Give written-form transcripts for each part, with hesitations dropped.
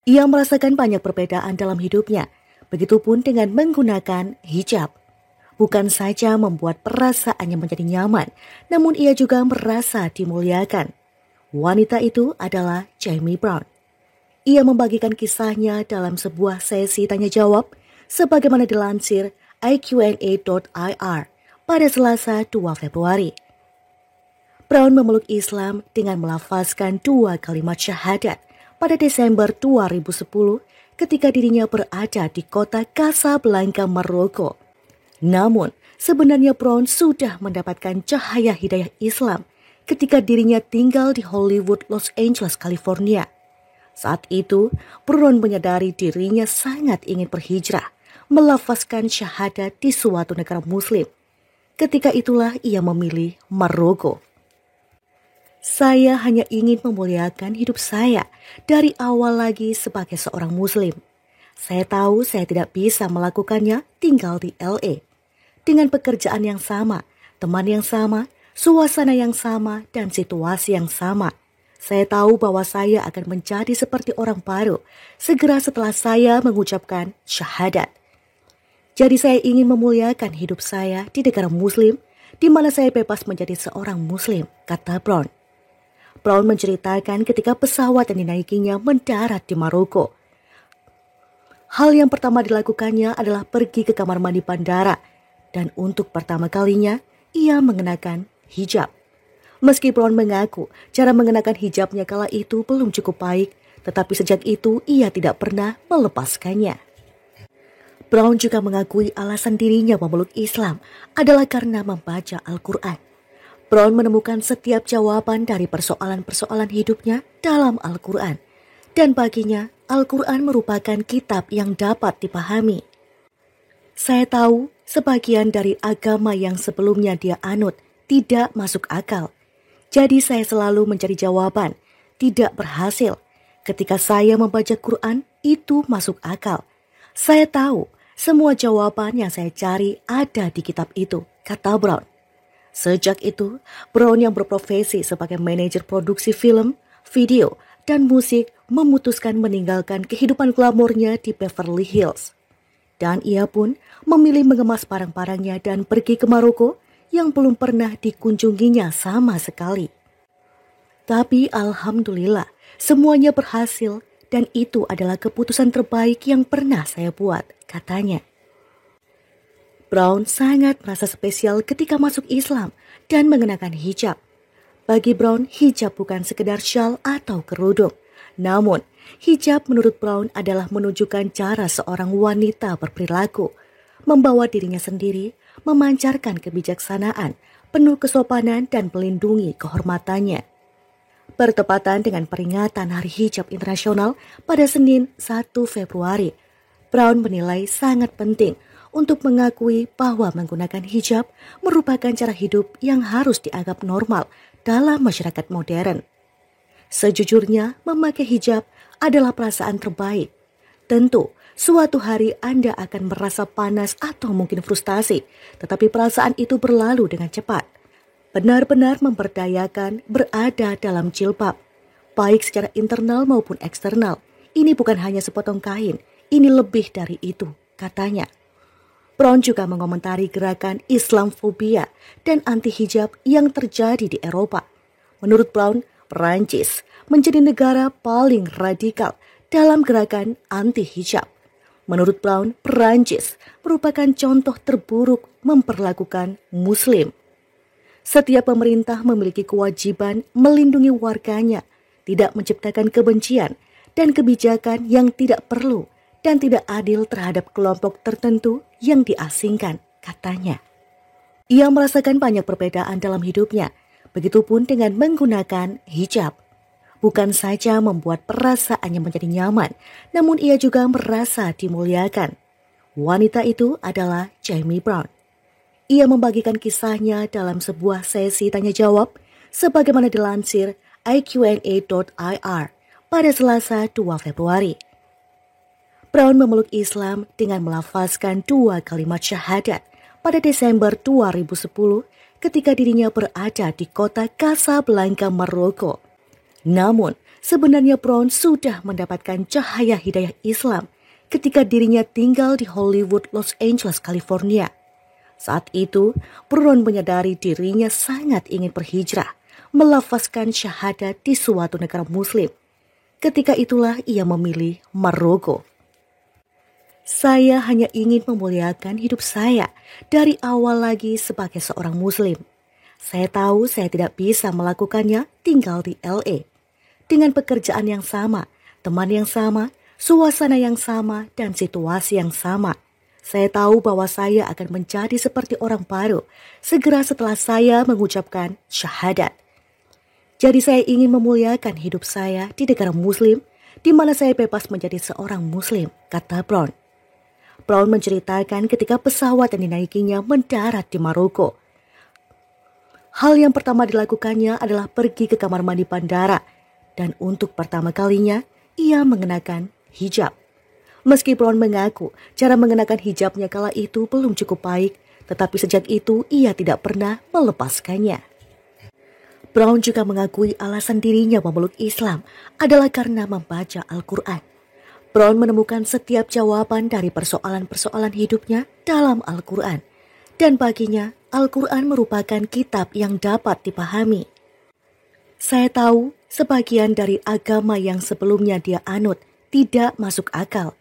Ia merasakan banyak perbedaan dalam hidupnya, begitupun dengan menggunakan hijab. Bukan saja membuat perasaannya menjadi nyaman, namun ia juga merasa dimuliakan. Wanita itu adalah Jamie Brown. Ia membagikan kisahnya dalam sebuah sesi tanya jawab, sebagaimana dilansir iqna.ir pada Selasa 2 Februari. Brown memeluk Islam dengan melafazkan 2 kalimat syahadat pada Desember 2010 ketika dirinya berada di kota Casablanca, Maroko. Namun, sebenarnya Brown sudah mendapatkan cahaya hidayah Islam ketika dirinya tinggal di Hollywood, Los Angeles, California. Saat itu, Brown menyadari dirinya sangat ingin berhijrah, melafazkan syahadat di suatu negara muslim. Ketika itulah ia memilih Maroko. Saya hanya ingin memuliakan hidup saya dari awal lagi sebagai seorang muslim. Saya tahu saya tidak bisa melakukannya tinggal di LA. Dengan pekerjaan yang sama, teman yang sama, suasana yang sama, dan situasi yang sama. Saya tahu bahwa saya akan menjadi seperti orang baru segera setelah saya mengucapkan syahadat. Jadi saya ingin memuliakan hidup saya di negara muslim, di mana saya bebas menjadi seorang muslim, kata Brown. Brown menceritakan ketika pesawat yang dinaikinya mendarat di Maroko. Hal yang pertama dilakukannya adalah pergi ke kamar mandi bandara, dan untuk pertama kalinya ia mengenakan hijab. Meski Brown mengaku cara mengenakan hijabnya kala itu belum cukup baik, tetapi sejak itu ia tidak pernah melepaskannya. Brown juga mengakui alasan dirinya memeluk Islam adalah karena membaca Al-Quran. Brown menemukan setiap jawaban dari persoalan-persoalan hidupnya dalam Al-Quran. Dan baginya, Al-Quran merupakan kitab yang dapat dipahami. Saya tahu sebagian dari agama yang sebelumnya dia anut tidak masuk akal. Jadi saya selalu mencari jawaban, tidak berhasil. Ketika saya membaca Quran, itu masuk akal. Saya tahu semua jawaban yang saya cari ada di kitab itu, kata Brown. Sejak itu, Brown yang berprofesi sebagai manajer produksi film, video, dan musik memutuskan meninggalkan kehidupan glamornya di Beverly Hills. Dan ia pun memilih mengemas barang-barangnya dan pergi ke Maroko yang belum pernah dikunjunginya sama sekali. Tapi alhamdulillah, semuanya berhasil dan itu adalah keputusan terbaik yang pernah saya buat, katanya. Brown sangat merasa spesial ketika masuk Islam dan mengenakan hijab. Bagi Brown, hijab bukan sekedar syal atau kerudung. Namun, hijab menurut Brown adalah menunjukkan cara seorang wanita berperilaku, membawa dirinya sendiri, memancarkan kebijaksanaan, penuh kesopanan dan melindungi kehormatannya. Bertepatan dengan peringatan Hari Hijab Internasional pada Senin 1 Februari, Brown menilai sangat penting untuk mengakui bahwa menggunakan hijab merupakan cara hidup yang harus dianggap normal dalam masyarakat modern. Sejujurnya, memakai hijab adalah perasaan terbaik. Tentu, suatu hari Anda akan merasa panas atau mungkin frustasi, tetapi perasaan itu berlalu dengan cepat. Benar-benar memberdayakan berada dalam jilbab, baik secara internal maupun eksternal. Ini bukan hanya sepotong kain, ini lebih dari itu, katanya. Brown juga mengomentari gerakan Islamfobia dan anti-hijab yang terjadi di Eropa. Menurut Brown, Perancis menjadi negara paling radikal dalam gerakan anti-hijab. Menurut Brown, Perancis merupakan contoh terburuk memperlakukan Muslim. Setiap pemerintah memiliki kewajiban melindungi warganya, tidak menciptakan kebencian dan kebijakan yang tidak perlu dan tidak adil terhadap kelompok tertentu yang diasingkan, katanya. Ia merasakan banyak perbedaan dalam hidupnya, begitupun dengan menggunakan hijab. Bukan saja membuat perasaannya menjadi nyaman, namun ia juga merasa dimuliakan. Wanita itu adalah Jamie Brown. Ia membagikan kisahnya dalam sebuah sesi tanya jawab, sebagaimana dilansir iqna.ir pada Selasa 2 Februari. Brown memeluk Islam dengan melafazkan 2 kalimat syahadat pada Desember 2010 ketika dirinya berada di kota Casablanca, Maroko. Namun, Sebenarnya Brown sudah mendapatkan cahaya hidayah Islam ketika dirinya tinggal di Hollywood, Los Angeles, California. Saat itu, Brown menyadari dirinya sangat ingin berhijrah, melafazkan syahadat di suatu negara muslim. Ketika itulah ia memilih Maroko. Saya hanya ingin memuliakan hidup saya dari awal lagi sebagai seorang muslim. Saya tahu saya tidak bisa melakukannya tinggal di LA. Dengan pekerjaan yang sama, teman yang sama, suasana yang sama, dan situasi yang sama. Saya tahu bahwa saya akan menjadi seperti orang baru segera setelah saya mengucapkan syahadat. Jadi saya ingin memuliakan hidup saya di negara muslim, di mana saya bebas menjadi seorang muslim, kata Brown. Brown menceritakan ketika pesawat yang dinaikinya mendarat di Maroko. Hal yang pertama dilakukannya adalah pergi ke kamar mandi bandara, dan untuk pertama kalinya ia mengenakan hijab. Meski Brown mengaku cara mengenakan hijabnya kala itu belum cukup baik, tetapi sejak itu ia tidak pernah melepaskannya. Brown juga mengakui alasan dirinya memeluk Islam adalah karena membaca Al-Quran. Brown menemukan setiap jawaban dari persoalan-persoalan hidupnya dalam Al-Quran. Dan baginya, Al-Quran merupakan kitab yang dapat dipahami. Saya tahu sebagian dari agama yang sebelumnya dia anut tidak masuk akal.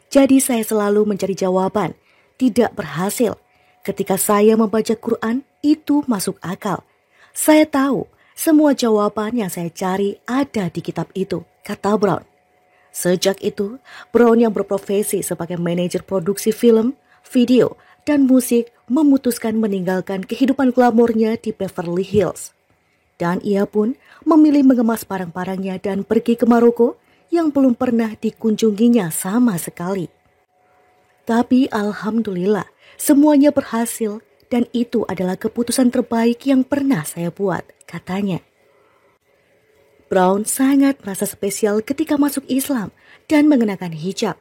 Jadi saya selalu mencari jawaban, tidak berhasil. Ketika saya membaca Quran, itu masuk akal. Saya tahu semua jawaban yang saya cari ada di kitab itu, kata Brown. Sejak itu, Brown yang berprofesi sebagai manajer produksi film, video, dan musik memutuskan meninggalkan kehidupan glamornya di Beverly Hills. Dan ia pun memilih mengemas barang-barangnya dan pergi ke Maroko yang belum pernah dikunjunginya sama sekali. Tapi alhamdulillah, semuanya berhasil dan itu adalah keputusan terbaik yang pernah saya buat, katanya. Brown sangat merasa spesial ketika masuk Islam dan mengenakan hijab.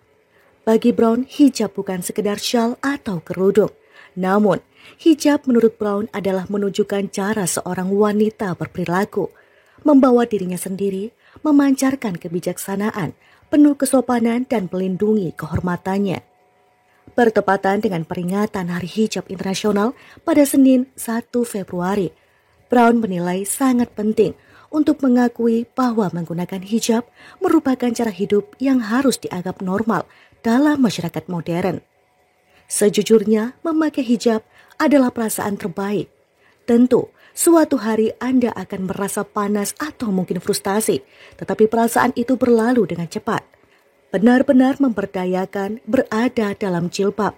Bagi Brown, hijab bukan sekedar syal atau kerudung. Namun, hijab menurut Brown adalah menunjukkan cara seorang wanita berperilaku, membawa dirinya sendiri, memancarkan kebijaksanaan, penuh kesopanan dan melindungi kehormatannya. Bertepatan dengan peringatan Hari Hijab Internasional pada Senin 1 Februari, Brown menilai sangat penting untuk mengakui bahwa menggunakan hijab merupakan cara hidup yang harus dianggap normal dalam masyarakat modern. Sejujurnya, memakai hijab adalah perasaan terbaik. Tentu, suatu hari Anda akan merasa panas atau mungkin frustasi, tetapi perasaan itu berlalu dengan cepat. Benar-benar memberdayakan berada dalam jilbab,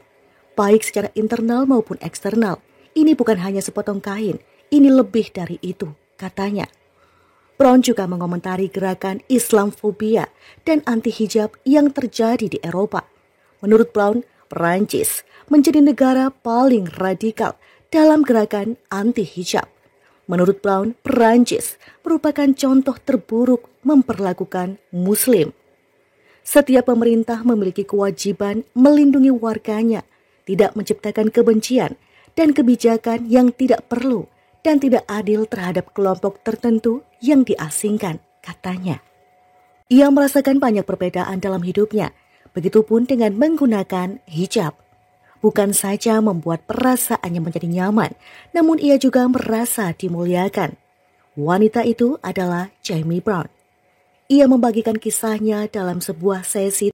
baik secara internal maupun eksternal. Ini bukan hanya sepotong kain, ini lebih dari itu, katanya. Brown juga mengomentari gerakan Islamfobia dan anti-hijab yang terjadi di Eropa. Menurut Brown, Perancis menjadi negara paling radikal dalam gerakan anti-hijab. Menurut Brown, Perancis merupakan contoh terburuk memperlakukan Muslim. Setiap pemerintah memiliki kewajiban melindungi warganya, tidak menciptakan kebencian dan kebijakan yang tidak perlu dan tidak adil terhadap kelompok tertentu yang diasingkan, katanya. Ia merasakan banyak perbedaan dalam hidupnya, begitupun dengan menggunakan hijab. Bukan saja membuat perasaannya menjadi nyaman, namun ia juga merasa dimuliakan. Wanita itu adalah Jamie Brown. Ia membagikan kisahnya dalam sebuah sesi